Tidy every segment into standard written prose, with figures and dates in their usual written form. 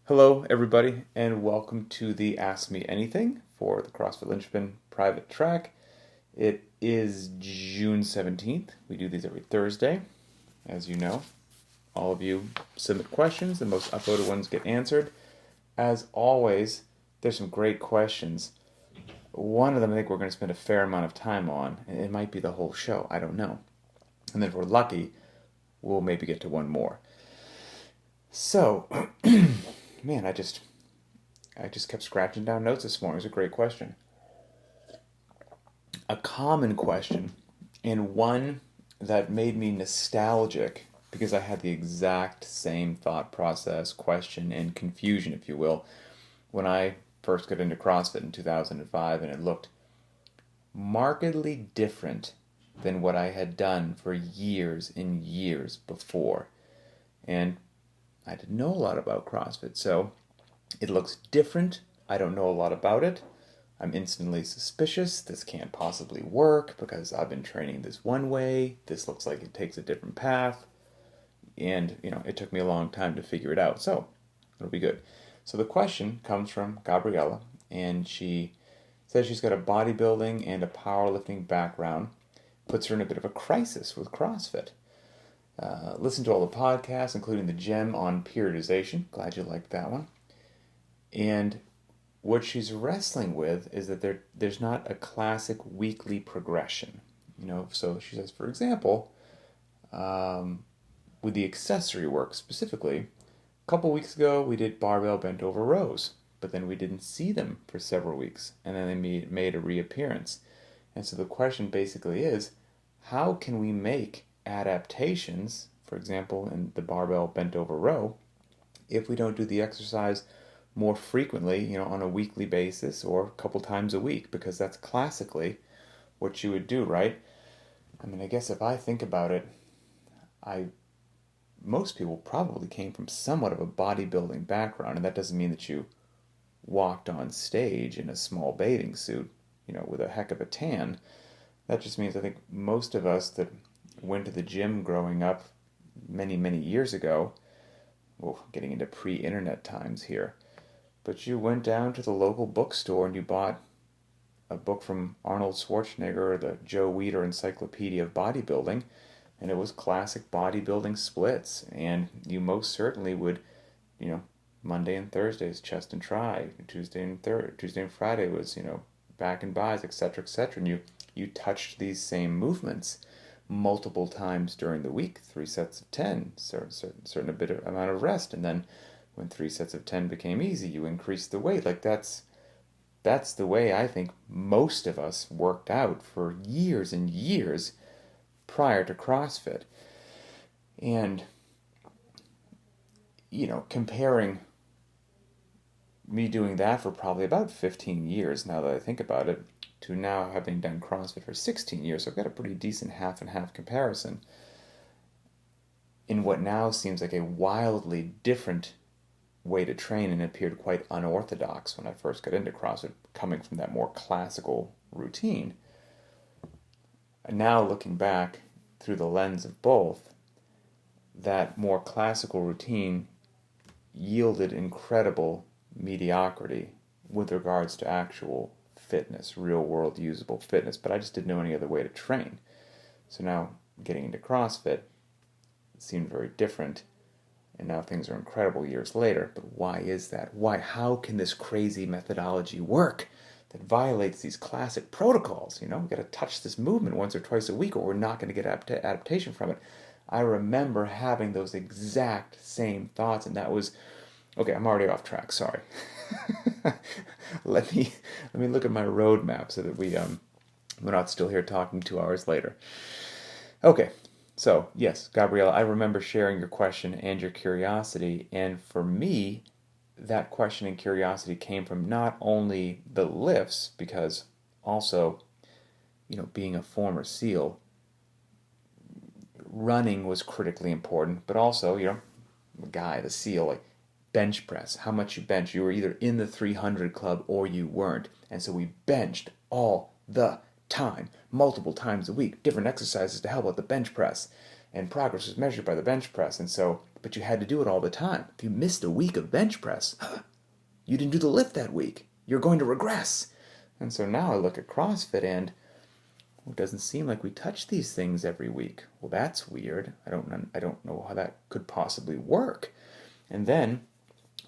Hello, everybody, and welcome to the Ask Me Anything for the CrossFit Linchpin private track. It is June 17th. We do these every Thursday, as you know. All of you submit questions. The most upvoted ones get answered. As always, there's some great questions. One of them I think we're going to spend a fair amount of time on, and it might be the whole show. I don't know. And then if we're lucky, we'll maybe get to one more. So, man, I just kept scratching down notes this morning. It was a great question. A common question, and one that made me nostalgic because I had the exact same thought process, question, and confusion, if you will, when I first got into CrossFit in 2005, and it looked markedly different than what I had done for years and years before. And I didn't know a lot about CrossFit, so it looks different. I don't know a lot about it. I'm instantly suspicious. This can't possibly work because I've been training this one way. This looks like it takes a different path. And, it took me a long time to figure it out. So, it'll be good. So the question comes from Gabriella, and she says she's got a bodybuilding and a powerlifting background. Puts her in a bit of a crisis with CrossFit. Listen to all the podcasts, including the gem on periodization. Glad you liked that one. And what she's wrestling with is that there's not a classic weekly progression. So she says, for example, with the accessory work specifically, a couple weeks ago we did barbell bent over rows, but then we didn't see them for several weeks, and then they made a reappearance. And so the question basically is, how can we make adaptations, for example, in the barbell bent over row, if we don't do the exercise more frequently, on a weekly basis or a couple times a week, because that's classically what you would do, right? I mean, I guess if I think about it, most people probably came from somewhat of a bodybuilding background, and that doesn't mean that you walked on stage in a small bathing suit, with a heck of a tan. That just means I think most of us that went to the gym growing up many, many years ago, well, getting into pre-internet times here, but you went down to the local bookstore and you bought a book from Arnold Schwarzenegger or the Joe Weider Encyclopedia of Bodybuilding, and it was classic bodybuilding splits. And you most certainly would, Monday and Thursdays chest and tri, Tuesday and Friday was, back and buys, etc., etc. And you touched these same movements multiple times during the week, 3 sets of 10, certain amount of rest, and then when 3 sets of 10 became easy, you increased the weight. Like that's the way I think most of us worked out for years and years prior to CrossFit. And, comparing me doing that for probably about 15 years, now that I think about it, to now having done CrossFit for 16 years, so I've got a pretty decent half and half comparison in what now seems like a wildly different way to train, and appeared quite unorthodox when I first got into CrossFit, coming from that more classical routine. And now looking back through the lens of both, that more classical routine yielded incredible mediocrity with regards to actual fitness, real world usable fitness, but I just didn't know any other way to train. So now getting into CrossFit, it seemed very different. And now things are incredible years later. But why is that? Why? How can this crazy methodology work that violates these classic protocols? We've got to touch this movement once or twice a week or we're not going to get adaptation from it. I remember having those exact same thoughts, and that was, okay, I'm already off track, sorry. let me look at my roadmap so that we're not still here talking 2 hours later. Okay. So, yes, Gabriella, I remember sharing your question and your curiosity, and for me, that question and curiosity came from not only the lifts, because also, being a former SEAL, running was critically important, but also, the SEAL, like bench press, how much you bench. You were either in the 300 club or you weren't, and so we benched all the time, multiple times a week, different exercises to help out the bench press, and progress was measured by the bench press. And so but you had to do it all the time. If you missed a week of bench press, you didn't do the lift that week. You're going to regress. And so now I look at CrossFit and it doesn't seem like we touch these things every week. Well, that's weird. I don't know how that could possibly work. And then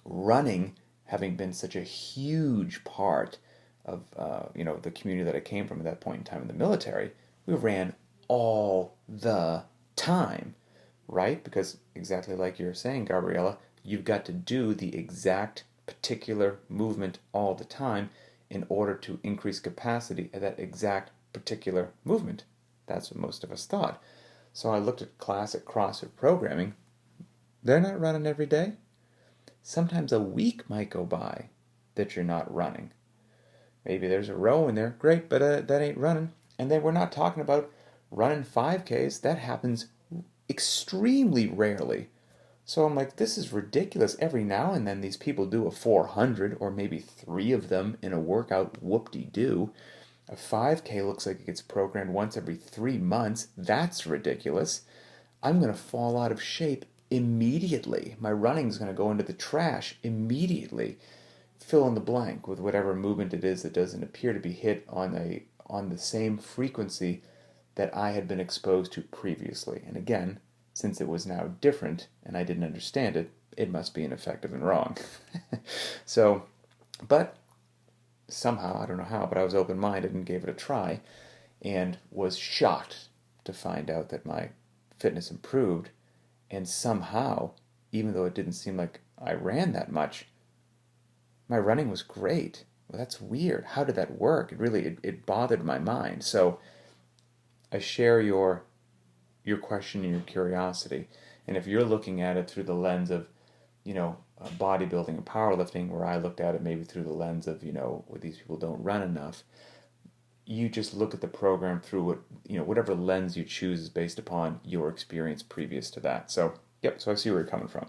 running, having been such a huge part of the community that I came from at that point in time in the military, we ran all the time, right? Because exactly like you're saying, Gabriella, you've got to do the exact particular movement all the time in order to increase capacity at that exact particular movement. That's what most of us thought. So I looked at classic CrossFit programming. They're not running every day. Sometimes a week might go by that you're not running. Maybe there's a row in there, great, but that ain't running. And then we're not talking about running 5Ks. That happens extremely rarely. So I'm like, this is ridiculous. Every now and then these people do a 400 or maybe 3 of them in a workout, whoop-de-doo. A 5K looks like it gets programmed once every 3 months. That's ridiculous. I'm going to fall out of shape immediately. My running's going to go into the trash immediately. Fill in the blank with whatever movement it is that doesn't appear to be hit on the same frequency that I had been exposed to previously. And again, since it was now different and I didn't understand it, it must be ineffective and wrong. So, but somehow, I don't know how, but I was open-minded and gave it a try and was shocked to find out that my fitness improved. And somehow, even though it didn't seem like I ran that much, my running was great. Well, that's weird. How did that work? It bothered my mind. So I share your question and your curiosity. And if you're looking at it through the lens of, bodybuilding and powerlifting, where I looked at it maybe through the lens of, where these people don't run enough, you just look at the program through whatever lens you choose is based upon your experience previous to that. So, so I see where you're coming from.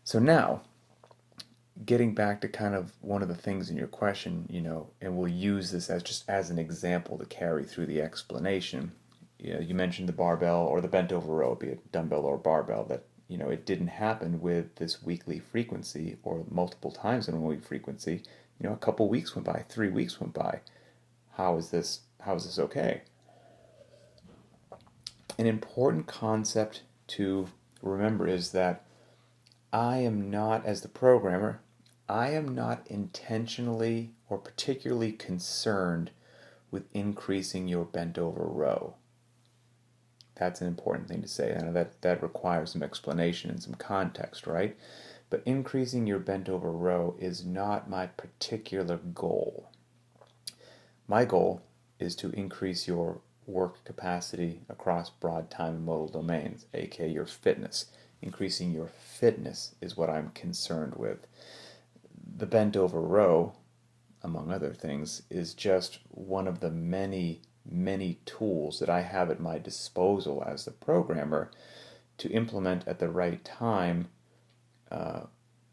So now, getting back to kind of one of the things in your question, and we'll use this as an example to carry through the explanation. You mentioned the barbell or the bent over row, be it dumbbell or barbell, that it didn't happen with this weekly frequency or multiple times in a week frequency. A couple weeks went by, 3 weeks went by. How is this okay? An important concept to remember is that I am not, as the programmer, I am not intentionally or particularly concerned with increasing your bent over row. That's an important thing to say. I know that requires some explanation and some context, right? But increasing your bent over row is not my particular goal. My goal is to increase your work capacity across broad time and modal domains, aka your fitness. Increasing your fitness is what I'm concerned with. The bent over row, among other things, is just one of the many, many tools that I have at my disposal as the programmer to implement at the right time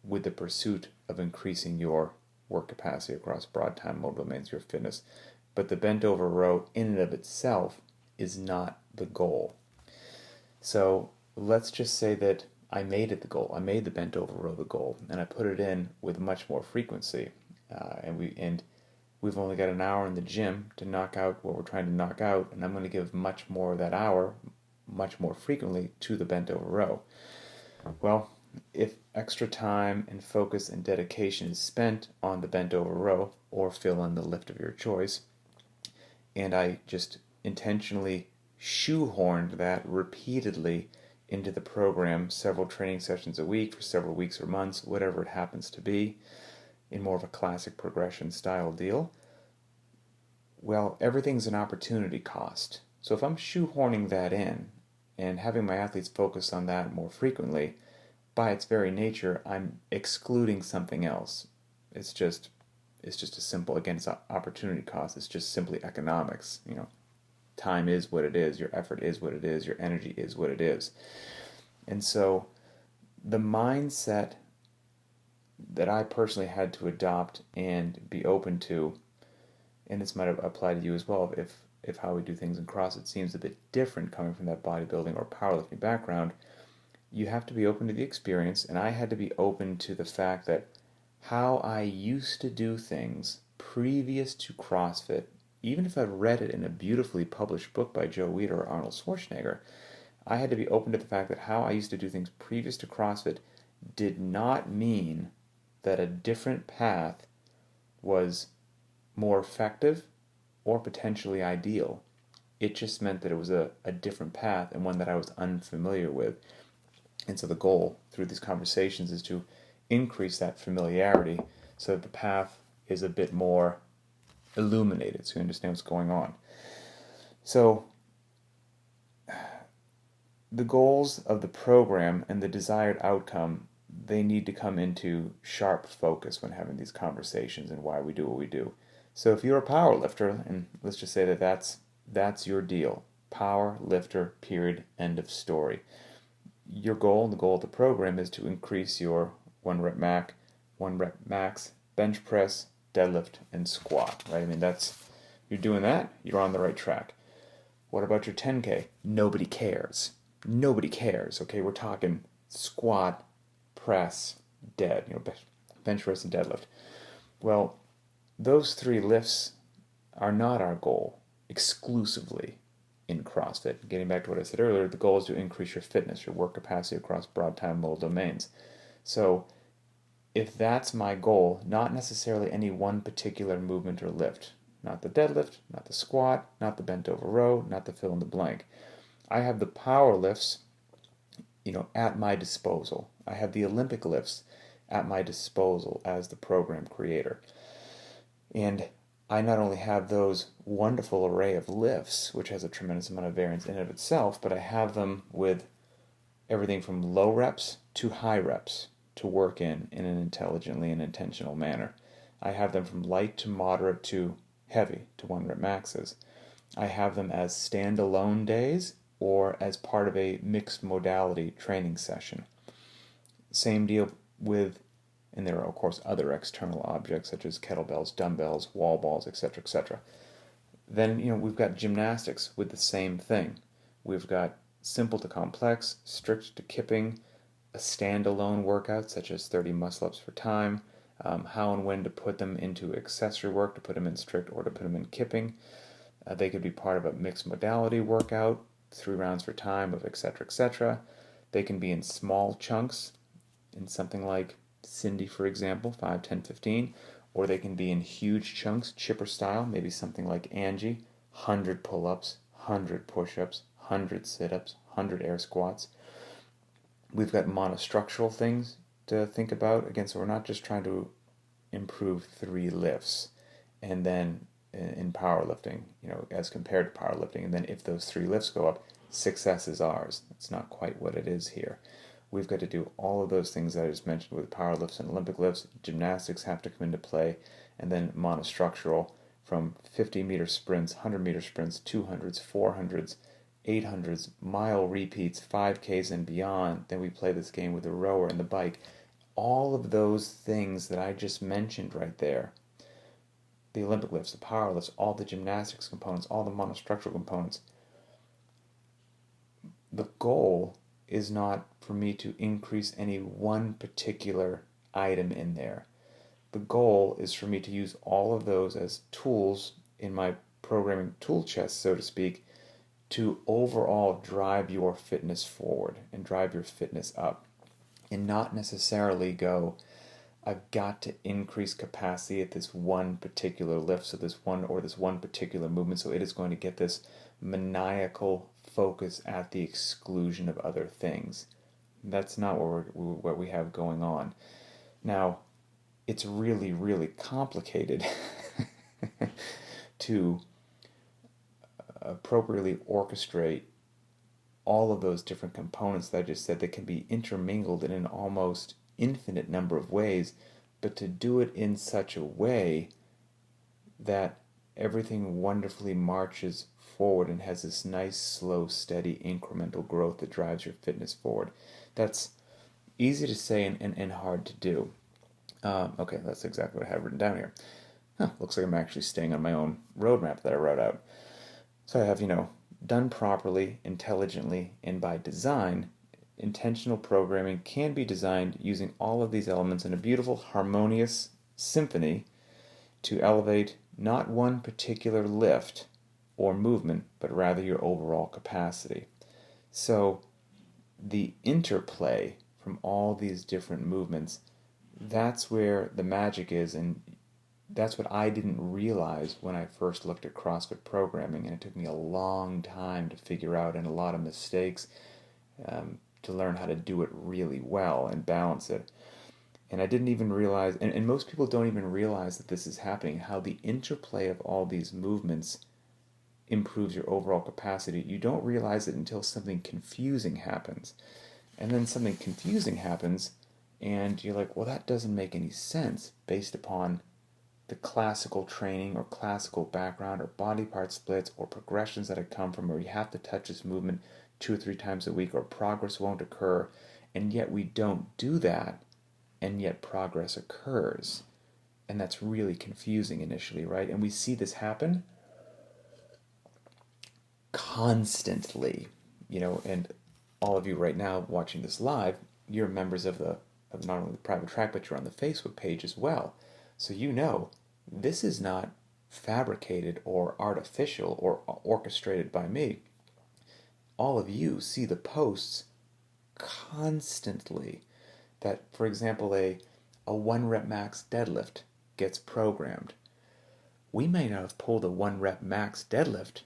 with the pursuit of increasing your work capacity across broad time modal domains, your fitness. But the bent over row in and of itself is not the goal. So let's just say that I made it the goal. I made the bent over row the goal, and I put it in with much more frequency. And we've only got an hour in the gym to knock out what we're trying to knock out, and I'm going to give much more of that hour, much more frequently, to the bent over row. Well, if extra time and focus and dedication is spent on the bent over row, or fill in the lift of your choice, and I just intentionally shoehorned that repeatedly into the program, several training sessions a week for several weeks or months, whatever it happens to be, in more of a classic progression style deal, well, everything's an opportunity cost. So if I'm shoehorning that in and having my athletes focus on that more frequently, by its very nature, I'm excluding something else. It's just a simple, again, it's opportunity cost. It's just simply economics. Time is what it is. Your effort is what it is. Your energy is what it is. And so the mindset that I personally had to adopt and be open to, and this might apply to you as well, if how we do things in CrossFit seems a bit different coming from that bodybuilding or powerlifting background, you have to be open to the experience, and I had to be open to the fact that how I used to do things previous to CrossFit, even if I've read it in a beautifully published book by Joe Weider or Arnold Schwarzenegger, I had to be open to the fact that how I used to do things previous to CrossFit did not mean that a different path was more effective or potentially ideal. It just meant that it was a different path and one that I was unfamiliar with. And so the goal through these conversations is to increase that familiarity so that the path is a bit more illuminated, so you understand what's going on. So the goals of the program and the desired outcome, they need to come into sharp focus when having these conversations and why we do what we do. So if you're a power lifter, and let's just say that that's your deal, power lifter, period, end of story. Your goal, the goal of the program, is to increase your 1 rep max, bench press, deadlift, and squat, right? I mean, you're doing that, you're on the right track. What about your 10K? Nobody cares. Nobody cares, okay? We're talking squat, press, dead, bench press and deadlift. Well, those 3 lifts are not our goal exclusively in CrossFit. Getting back to what I said earlier, the goal is to increase your fitness, your work capacity across broad time modal domains. So if that's my goal, not necessarily any one particular movement or lift, not the deadlift, not the squat, not the bent over row, not the fill in the blank. I have the power lifts, at my disposal. I have the Olympic lifts at my disposal as the program creator. And I not only have those wonderful array of lifts, which has a tremendous amount of variance in and of itself, but I have them with everything from low reps to high reps to work in an intelligently and intentional manner. I have them from light to moderate to heavy to 1 rep maxes. I have them as standalone days or as part of a mixed modality training session. Same deal with, and there are of course other external objects such as kettlebells, dumbbells, wall balls, etc., etc. Then, we've got gymnastics with the same thing. We've got simple to complex, strict to kipping, a standalone workout such as 30 muscle-ups for time, how and when to put them into accessory work, to put them in strict or to put them in kipping. They could be part of a mixed modality workout, 3 rounds for time of etc., etc. They can be in small chunks, in something like Cindy, for example, 5, 10, 15, or they can be in huge chunks, chipper style, maybe something like Angie, 100 pull-ups, 100 push-ups, 100 sit-ups, 100 air squats. We've got monostructural things to think about. Again, so we're not just trying to improve 3 lifts and then in powerlifting, as compared to powerlifting, and then if those 3 lifts go up, success is ours. That's not quite what it is here. We've got to do all of those things that I just mentioned with power lifts and Olympic lifts. Gymnastics have to come into play, and then monostructural from 50-meter sprints, 100-meter sprints, 200s, 400s, 800s, mile repeats, 5Ks and beyond. Then we play this game with the rower and the bike. All of those things that I just mentioned right there, the Olympic lifts, the power lifts, all the gymnastics components, all the monostructural components, the goal is not for me to increase any one particular item in there. The goal is for me to use all of those as tools in my programming tool chest, so to speak, to overall drive your fitness forward and drive your fitness up, and not necessarily go, I've got to increase capacity at this one particular lift, so this one particular movement, so it is going to get this maniacal focus at the exclusion of other things. That's not what we have going on. Now, it's really, really complicated to appropriately orchestrate all of those different components that I just said that can be intermingled in an almost infinite number of ways, but to do it in such a way that everything wonderfully marches forward and has this nice, slow, steady, incremental growth that drives your fitness forward. That's easy to say and hard to do. Okay, that's exactly what I have written down here. Looks like I'm actually staying on my own roadmap that I wrote out. So I have, done properly, intelligently, and by design, intentional programming can be designed using all of these elements in a beautiful, harmonious symphony to elevate not one particular lift or movement, but rather your overall capacity. So the interplay from all these different movements, that's where the magic is, and that's what I didn't realize when I first looked at CrossFit programming, and it took me a long time to figure out, and a lot of mistakes to learn how to do it really well and balance it. And I didn't even realize, and most people don't even realize that this is happening, how the interplay of all these movements improves your overall capacity. You don't realize it until something confusing happens. And then something confusing happens, and you're like, well, that doesn't make any sense based upon the classical training or classical background or body part splits or progressions that have come from where you have to touch this movement 2 or 3 times a week or progress won't occur. And yet we don't do that, and yet progress occurs. And that's really confusing initially, right? And we see this happen constantly, and all of you right now watching this live, you're members of not only the private track, but you're on the Facebook page as well. So this is not fabricated or artificial or orchestrated by me. All of you see the posts constantly that, for example, a 1 rep max deadlift gets programmed. We may not have pulled a 1 rep max deadlift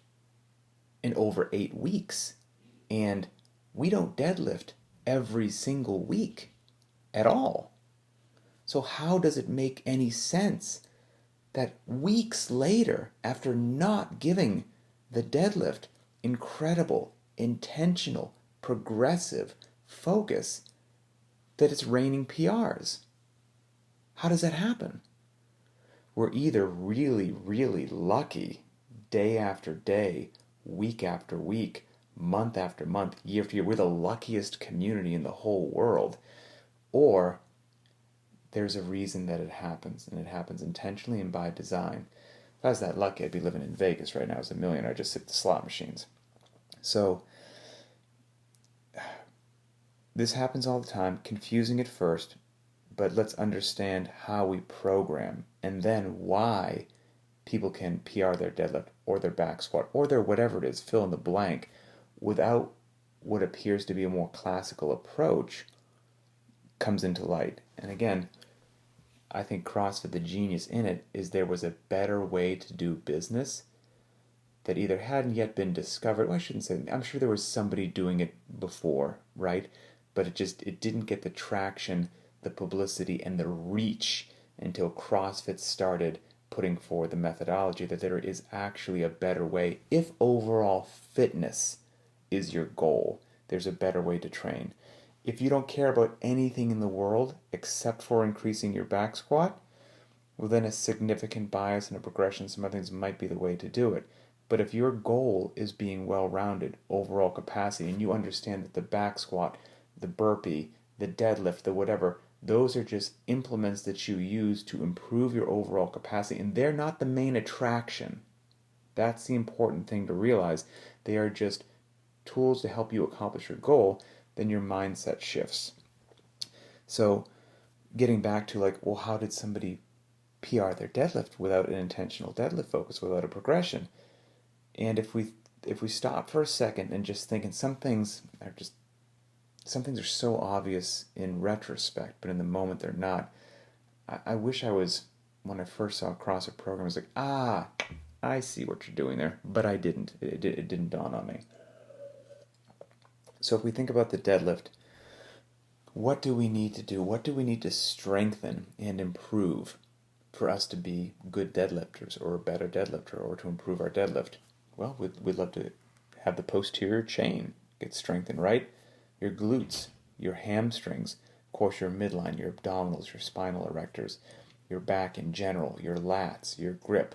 in over 8 weeks, and we don't deadlift every single week at all. So how does it make any sense that weeks later, after not giving the deadlift incredible, intentional, progressive focus, that it's raining PRs? How does that happen? We're either really, really lucky day after day, week after week, month after month, year after year. We're the luckiest community in the whole world. Or there's a reason that it happens, and it happens intentionally and by design. If I was that lucky, I'd be living in Vegas right now as a millionaire. I'd just sit at the slot machines. So this happens all the time, confusing at first, but let's understand how we program and then why people can PR their deadlift or their back squat or their whatever it is, fill in the blank, without what appears to be a more classical approach comes into light. And again, I think CrossFit, the genius in it, is there was a better way to do business that either hadn't yet been discovered. Well, I shouldn't say, I'm sure there was somebody doing it before, right? But it didn't get the traction, the publicity, and the reach until CrossFit started putting forward the methodology that there is actually a better way. If overall fitness is your goal, there's a better way to train. If you don't care about anything in the world except for increasing your back squat, well, then a significant bias and a progression, some other things might be the way to do it. But if your goal is being well-rounded, overall capacity, and you understand that the back squat, the burpee, the deadlift, the whatever, those are just implements that you use to improve your overall capacity, and they're not the main attraction. That's the important thing to realize. They are just tools to help you accomplish your goal. Then your mindset shifts. So getting back to well, how did somebody PR their deadlift without an intentional deadlift focus, without a progression? And if we stop for a second and just think, and some things are so obvious in retrospect, but in the moment they're not. I wish I was, when I first saw a CrossFit program, I was like, I see what you're doing there, but I didn't. It didn't dawn on me. So if we think about the deadlift, what do we need to do? What do we need to strengthen and improve for us to be good deadlifters or a better deadlifter, or to improve our deadlift? Well, we'd love to have the posterior chain get strengthened, right? Your glutes, your hamstrings, of course your midline, your abdominals, your spinal erectors, your back in general, your lats, your grip.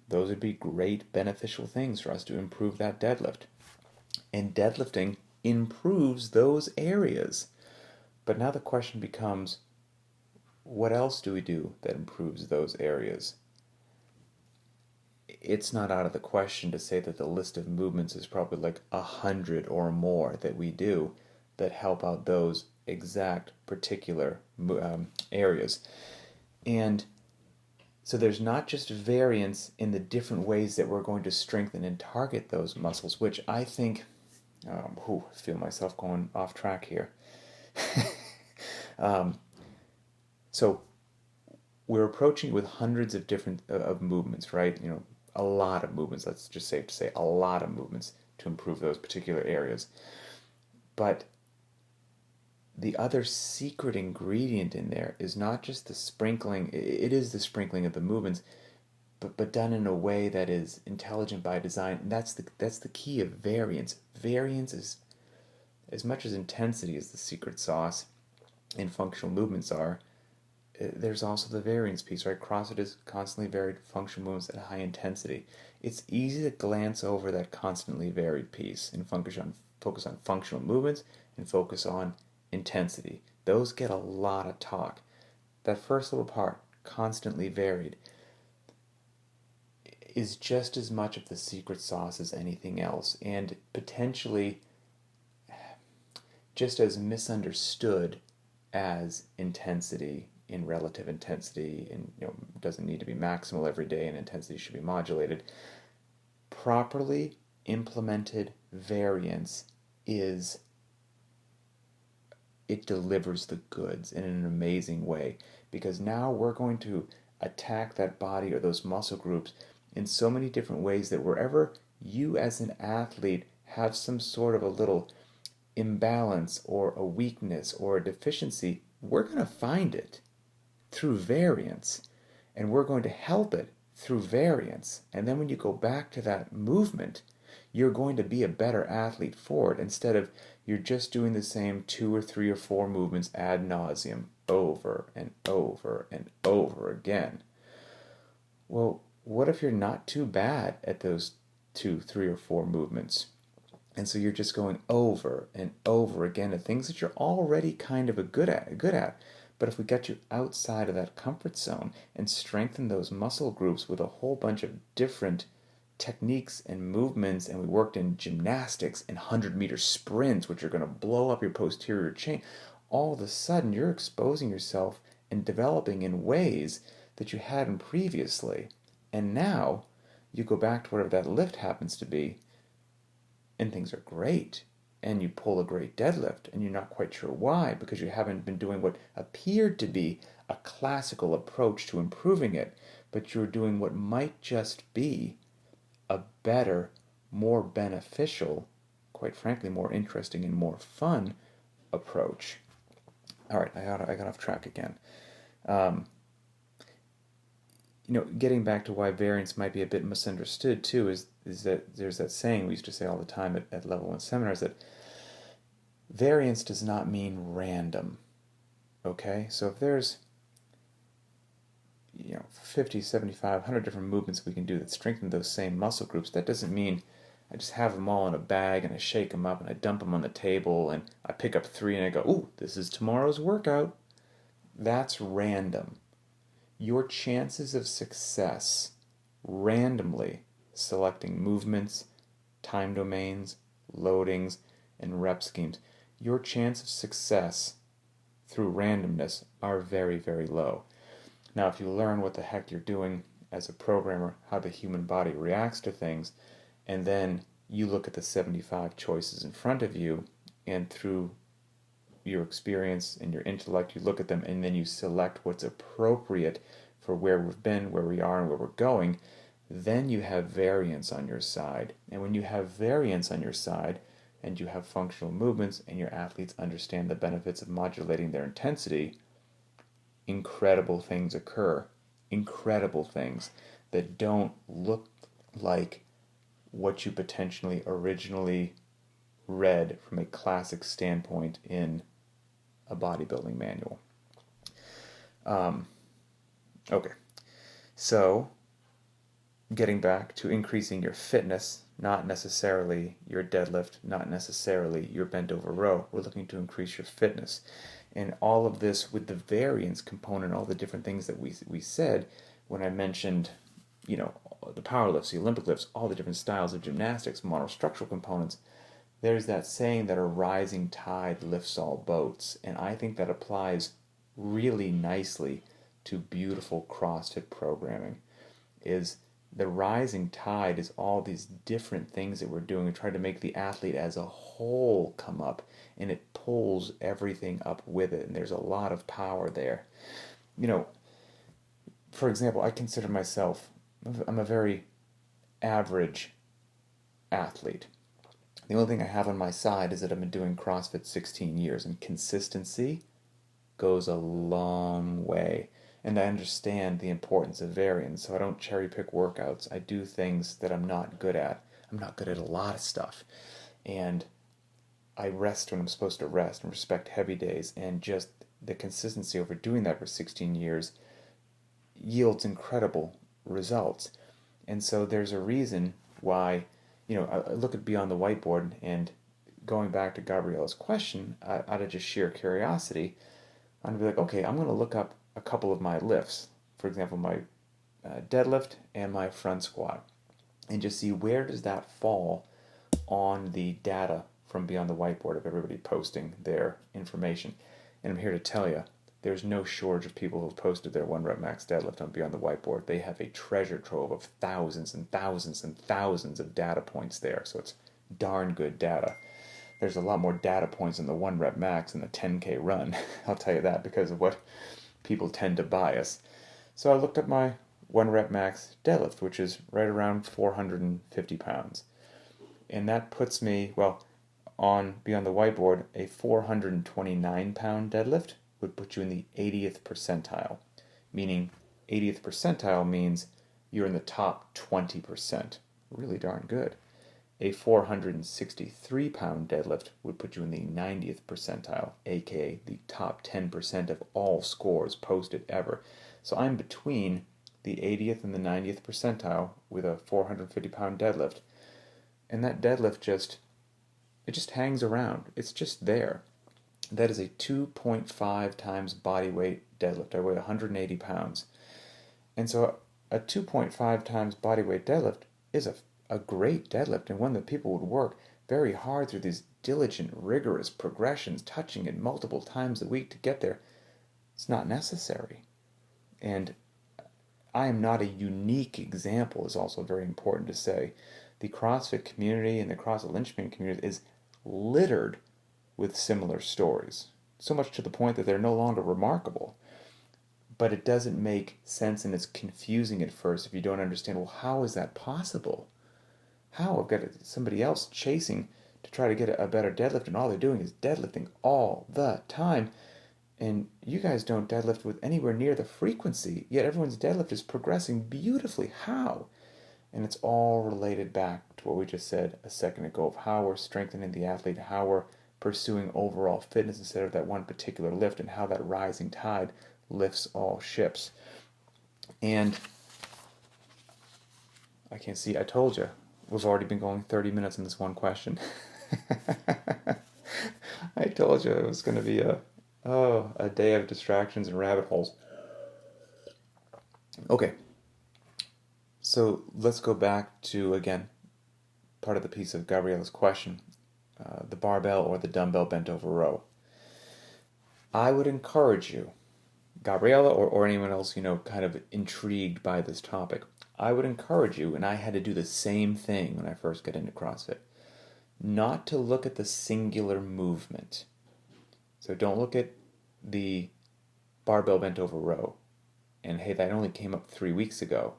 Those would be great beneficial things for us to improve that deadlift. And deadlifting improves those areas. But now the question becomes, what else do we do that improves those areas? It's not out of the question to say that the list of movements is probably 100 or more that we do that help out those exact particular areas. And so there's not just variance in the different ways that we're going to strengthen and target those muscles, which I think, I feel myself going off track here. So we're approaching with hundreds of different of movements, right? A lot of movements. Let's just safe to say a lot of movements to improve those particular areas. But the other secret ingredient in there is not just the sprinkling. It is the sprinkling of the movements, but done in a way that is intelligent by design. And that's the key of variance. Variance is, as much as intensity is the secret sauce in functional movements are, there's also the variance piece, right? CrossFit is constantly varied functional movements at high intensity. It's easy to glance over that constantly varied piece and focus on functional movements and focus on intensity. Those get a lot of talk. That first little part, constantly varied, is just as much of the secret sauce as anything else, and potentially just as misunderstood as intensity in relative intensity, and doesn't need to be maximal every day, and intensity should be modulated. Properly implemented variance it delivers the goods in an amazing way, because now we're going to attack that body or those muscle groups in so many different ways that wherever you as an athlete have some sort of a little imbalance or a weakness or a deficiency, we're going to find it through variance, and we're going to help it through variance. And then when you go back to that movement, you're going to be a better athlete for it, instead of you're just doing the same 2 or 3 or 4 movements ad nauseum over and over and over again. Well, what if you're not too bad at those 2, 3, or 4 movements? And so you're just going over and over again at things that you're already kind of good at. But if we get you outside of that comfort zone and strengthen those muscle groups with a whole bunch of different techniques and movements, and we worked in gymnastics and 100-meter sprints, which are going to blow up your posterior chain, all of a sudden you're exposing yourself and developing in ways that you hadn't previously. And now you go back to whatever that lift happens to be, and things are great. And you pull a great deadlift, and you're not quite sure why, because you haven't been doing what appeared to be a classical approach to improving it, but you're doing what might just be a better, more beneficial, quite frankly, more interesting and more fun approach. All right, I got off track again. Getting back to why variance might be a bit misunderstood too is that there's that saying we used to say all the time at level 1 seminars, that variance does not mean random. Okay? So if there's 50, 75, 100 different movements we can do that strengthen those same muscle groups, that doesn't mean I just have them all in a bag and I shake them up and I dump them on the table and I pick up 3 and I go, ooh, this is tomorrow's workout. That's random. Your chances of success randomly selecting movements, time domains, loadings, and rep schemes, your chance of success through randomness are very, very low. Now, if you learn what the heck you're doing as a programmer, how the human body reacts to things, and then you look at the 75 choices in front of you, and through your experience and your intellect, you look at them, and then you select what's appropriate for where we've been, where we are, and where we're going, then you have variance on your side. And when you have variance on your side, and you have functional movements, and your athletes understand the benefits of modulating their intensity, incredible things occur. Incredible things that don't look like what you potentially originally read from a classic standpoint in a bodybuilding manual. Okay, so getting back to increasing your fitness, not necessarily your deadlift, not necessarily your bent over row. We're looking to increase your fitness. And all of this with the variance component, all the different things that we said when I mentioned, the power lifts, the Olympic lifts, all the different styles of gymnastics, monostructural components, there's that saying that a rising tide lifts all boats, and I think that applies really nicely to beautiful CrossFit programming. Is the rising tide is all these different things that we're doing. We try to make the athlete as a whole come up, and it pulls everything up with it, and there's a lot of power there. You know, for example, I consider myself, I'm a very average athlete. The only thing I have on my side is that I've been doing CrossFit 16 years, and consistency goes a long way. And I understand the importance of variance, so I don't cherry pick workouts. I do things that I'm not good at. I'm not good at a lot of stuff. And I rest when I'm supposed to rest and respect heavy days. And just the consistency over doing that for 16 years yields incredible results. And so there's a reason why, I look at Beyond the Whiteboard, and going back to Gabriella's question, out of just sheer curiosity, I'm going to be like, okay, I'm going to look up a couple of my lifts. For example, my deadlift and my front squat, and just see where does that fall on the data from Beyond the Whiteboard of everybody posting their information. And I'm here to tell you, there's no shortage of people who have posted their 1 rep max deadlift on Beyond the Whiteboard. They have a treasure trove of thousands and thousands and thousands of data points there, so it's darn good data. There's a lot more data points in the 1 rep max than the 10K run, I'll tell you that, because of what people tend to bias. So I looked at my 1 rep max deadlift, which is right around 450 pounds. And that puts me, on Beyond the Whiteboard, a 429 pound deadlift would put you in the 80th percentile, meaning 80th percentile means you're in the top 20%. Really darn good. A 463 pound deadlift would put you in the 90th percentile, aka the top 10% of all scores posted ever. So I'm between the 80th and the 90th percentile with a 450 pound deadlift. And that deadlift just hangs around. It's just there. That is a 2.5 times body weight deadlift. I weigh 180 pounds. And so a 2.5 times body weight deadlift is a great deadlift, and one that people would work very hard through these diligent, rigorous progressions, touching it multiple times a week to get there. It's not necessary. And I am not a unique example, is also very important to say. The CrossFit community and the CrossFit Linchpin community is littered with similar stories, so much to the point that they're no longer remarkable. But it doesn't make sense, and it's confusing at first if you don't understand, well, how is that possible? How? I've got somebody else chasing to try to get a better deadlift, and all they're doing is deadlifting all the time. And you guys don't deadlift with anywhere near the frequency, yet everyone's deadlift is progressing beautifully. How? And it's all related back to what we just said a second ago of how we're strengthening the athlete, how we're pursuing overall fitness instead of that one particular lift, and how that rising tide lifts all ships. And I can't see, I told you, we've already been going 30 minutes in this one question. I told you it was going to be a day of distractions and rabbit holes. Okay, so let's go back to, again, part of the piece of Gabriella's question, the barbell or the dumbbell bent over row. I would encourage you, Gabriella or anyone else, kind of intrigued by this topic, I would encourage you, and I had to do the same thing when I first got into CrossFit, not to look at the singular movement. So don't look at the barbell bent over row and, hey, that only came up 3 weeks ago.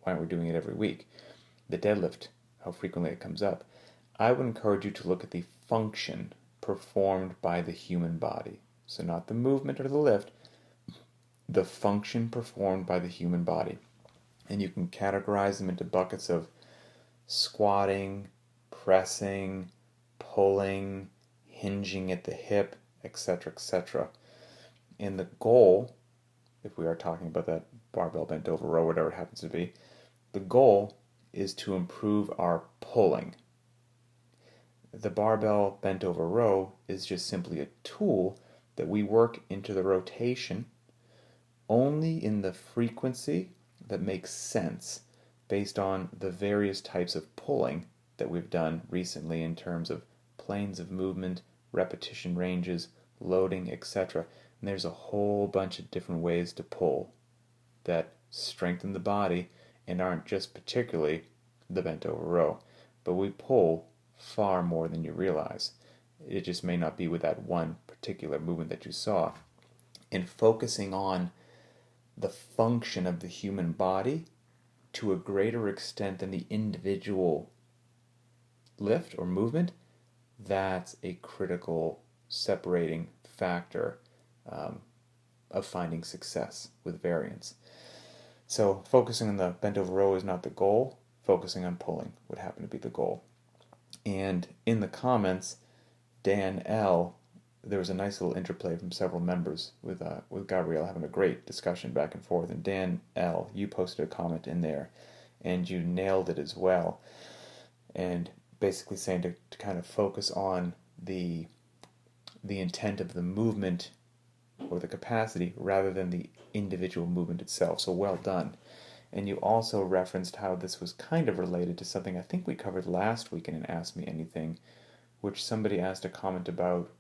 Why aren't we doing it every week? The deadlift, how frequently it comes up. I would encourage you to look at the function performed by the human body. So not the movement or the lift, the function performed by the human body. And you can categorize them into buckets of squatting, pressing, pulling, hinging at the hip, etc., etc. And the goal, if we are talking about that barbell bent over row, whatever it happens to be, the goal is to improve our pulling. The barbell bent over row is just simply a tool that we work into the rotation only in the frequency that makes sense based on the various types of pulling that we've done recently in terms of planes of movement, repetition ranges, loading, etc. And there's a whole bunch of different ways to pull that strengthen the body and aren't just particularly the bent over row. But we pull far more than you realize. It just may not be with that one particular movement that you saw. And focusing on the function of the human body to a greater extent than the individual lift or movement, that's a critical separating factor of finding success with variance. So focusing on the bent over row is not the goal. Focusing on pulling would happen to be the goal. And in the comments, Dan L., there was a nice little interplay from several members with Gabrielle having a great discussion back and forth. And Dan L., you posted a comment in there, and you nailed it as well. And basically saying to kind of focus on the intent of the movement or the capacity rather than the individual movement itself. So well done. And you also referenced how this was kind of related to something I think we covered last week in an Ask Me Anything, which somebody asked a comment about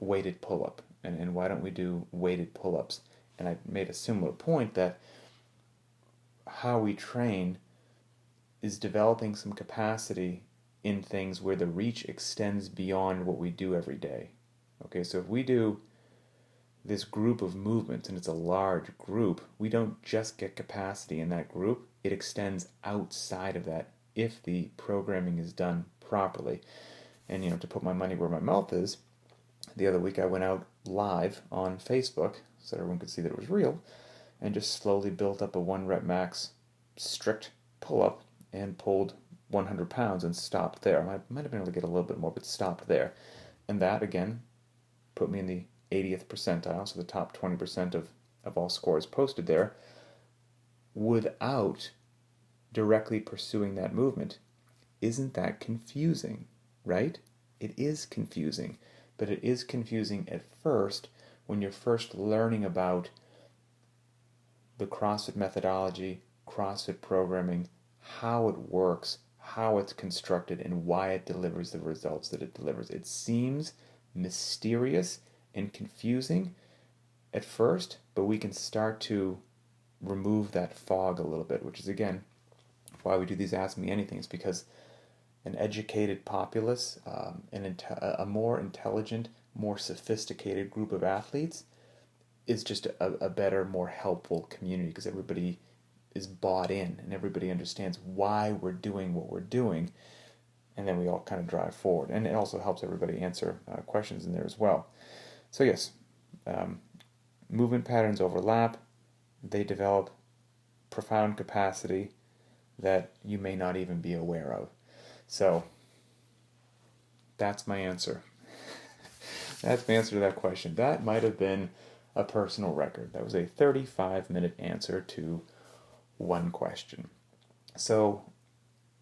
weighted pull-up, and why don't we do weighted pull-ups? And I made a similar point that how we train is developing some capacity in things where the reach extends beyond what we do every day. Okay, so if we do this group of movements, and it's a large group, we don't just get capacity in that group, it extends outside of that if the programming is done properly. And, to put my money where my mouth is, the other week I went out live on Facebook so everyone could see that it was real, and just slowly built up a 1 rep max strict pull-up and pulled 100 pounds and stopped there. I might have been able to get a little bit more, but stopped there. And that, again, put me in the 80th percentile, so the top 20% of all scores posted there, without directly pursuing that movement. Isn't that confusing, right? It is confusing, but it is confusing at first when you're first learning about the CrossFit methodology, CrossFit programming, how it works, how it's constructed, and why it delivers the results that it delivers. It seems mysterious and confusing at first, but we can start to remove that fog a little bit, which is, again, why we do these Ask Me Anythings, because an educated populace, a more intelligent, more sophisticated group of athletes is just a better, more helpful community, because everybody is bought in and everybody understands why we're doing what we're doing, and then we all kind of drive forward. And it also helps everybody answer questions in there as well. So yes, movement patterns overlap. They develop profound capacity that you may not even be aware of. So that's my answer. That's my answer to that question. That might have been a personal record. That was a 35-minute answer to one question. So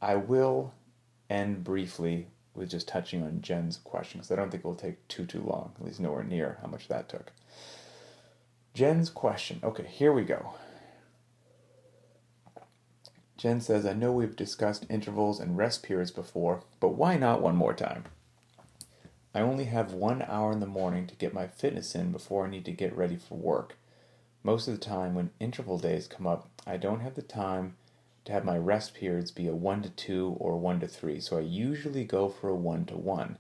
I will end briefly with just touching on Jen's question, because I don't think it will take too long, at least nowhere near how much that took. Jen's question. Okay, here we go. Jen says, I know we've discussed intervals and rest periods before, but why not one more time? I only have 1 hour in the morning to get my fitness in before I need to get ready for work. Most of the time when interval days come up, I don't have the time to have my rest periods be a 1 to 2 or 1 to 3, so I usually go for a 1 to 1.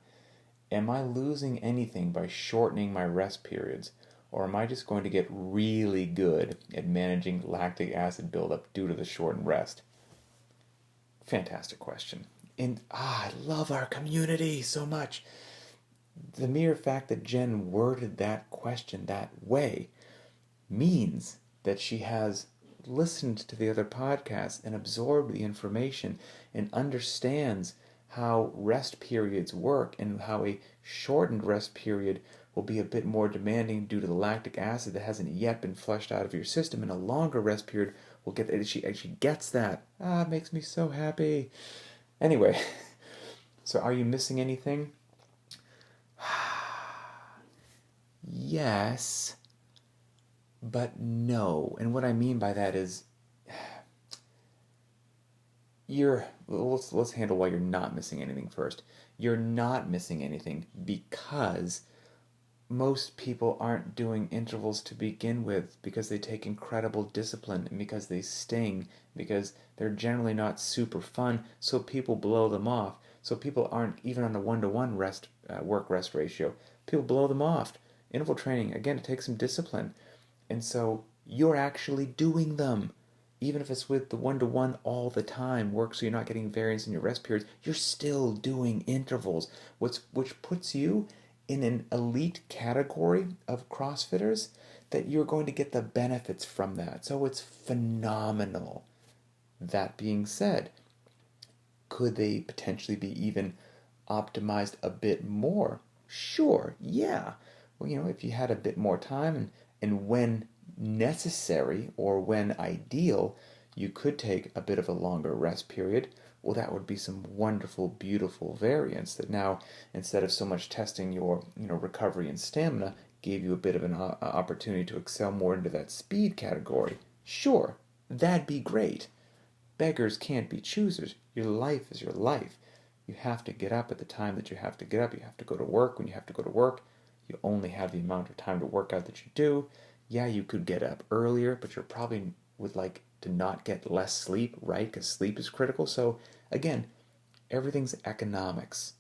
Am I losing anything by shortening my rest periods, or am I just going to get really good at managing lactic acid buildup due to the shortened rest? Fantastic question. And I love our community so much. The mere fact that Jen worded that question that way means that she has listened to the other podcasts and absorbed the information and understands how rest periods work and how a shortened rest period will be a bit more demanding due to the lactic acid that hasn't yet been flushed out of your system, and a longer rest period will get that. She actually gets that. It makes me so happy. Anyway, so are you missing anything? Yes, but no. And what I mean by that is let's handle why you're not missing anything first. You're not missing anything because most people aren't doing intervals to begin with, because they take incredible discipline and because they sting, because they're generally not super fun, so people blow them off. So people aren't even on a 1-to-1 work rest ratio. People blow them off. Interval training, again, it takes some discipline. And so you're actually doing them. Even if it's with the 1-to-1 all the time, work so you're not getting variance in your rest periods, you're still doing intervals, which puts you in an elite category of CrossFitters that you're going to get the benefits from that. So it's phenomenal. That being said, could they potentially be even optimized a bit more? Sure, yeah. Well, if you had a bit more time and when necessary or when ideal, you could take a bit of a longer rest period. Well, that would be some wonderful, beautiful variance that now, instead of so much testing your recovery and stamina, gave you a bit of an opportunity to excel more into that speed category. Sure, that'd be great. Beggars can't be choosers. Your life is your life. You have to get up at the time that you have to get up. You have to go to work when you have to go to work. You only have the amount of time to work out that you do. Yeah, you could get up earlier, but you probably would like to not get less sleep, right? Because sleep is critical. So, again, everything's economics.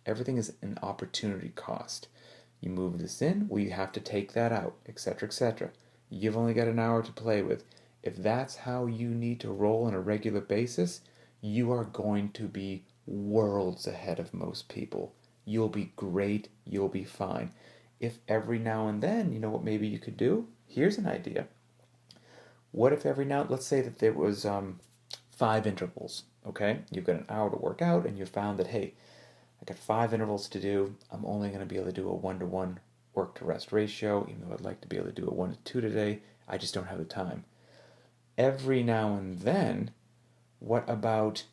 Everything is an opportunity cost. You move this in, well, you have to take that out, etc., etc. You've only got an hour to play with. If that's how you need to roll on a regular basis, you are going to be worlds ahead of most people. You'll be great. You'll be fine. If every now and then, you know what maybe you could do? Here's an idea. What if every now, let's say that there was 5 intervals, okay? You've got an hour to work out, and you found that, hey, I got 5 intervals to do. I'm only going to be able to do a 1-to-1 work to rest ratio, even though I'd like to be able to do a 1-to-2 today. I just don't have the time. Every now and then, what about,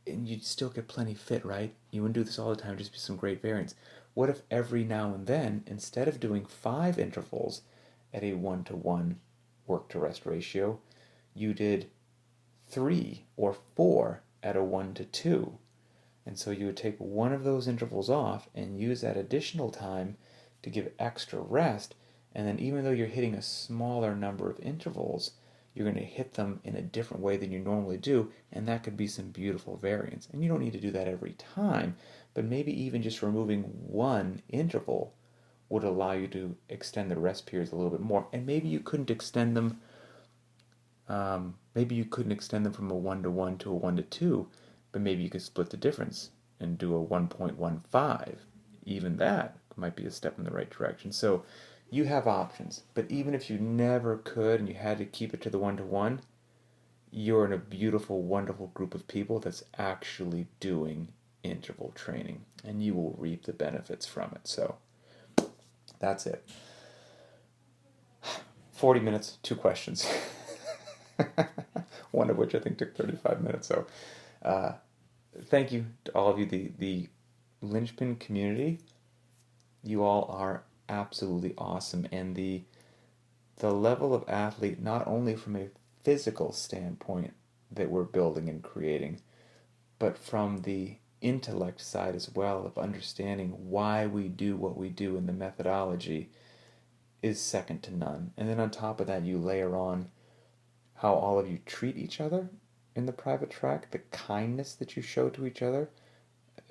and you'd still get plenty fit, right? You wouldn't do this all the time, just be some great variance. What if every now and then, instead of doing 5 intervals at a 1-to-1 work to rest ratio, you did 3 or 4 at a 1-to-2? And so you would take one of those intervals off and use that additional time to give extra rest. And then even though you're hitting a smaller number of intervals, you're going to hit them in a different way than you normally do, and that could be some beautiful variance. And you don't need to do that every time, but maybe even just removing one interval would allow you to extend the rest periods a little bit more. And maybe you couldn't extend them from a 1-to-1 to a 1-to-2, but maybe you could split the difference and do a 1.15. Even that might be a step in the right direction. So you have options, but even if you never could and you had to keep it to the 1-to-1, you're in a beautiful, wonderful group of people that's actually doing interval training, and you will reap the benefits from it. So that's it. 40 minutes, 2 questions. One of which I think took 35 minutes. So thank you to all of you, the Linchpin community. You all are absolutely awesome, and the level of athlete, not only from a physical standpoint that we're building and creating, but from the intellect side as well, of understanding why we do what we do and the methodology, is second to none. And then on top of that, you layer on how all of you treat each other in the private track, the kindness that you show to each other,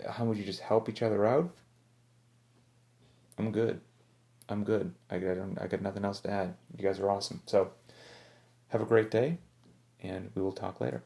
how would you just help each other out. I'm good. I got nothing else to add. You guys are awesome. So have a great day, and we will talk later.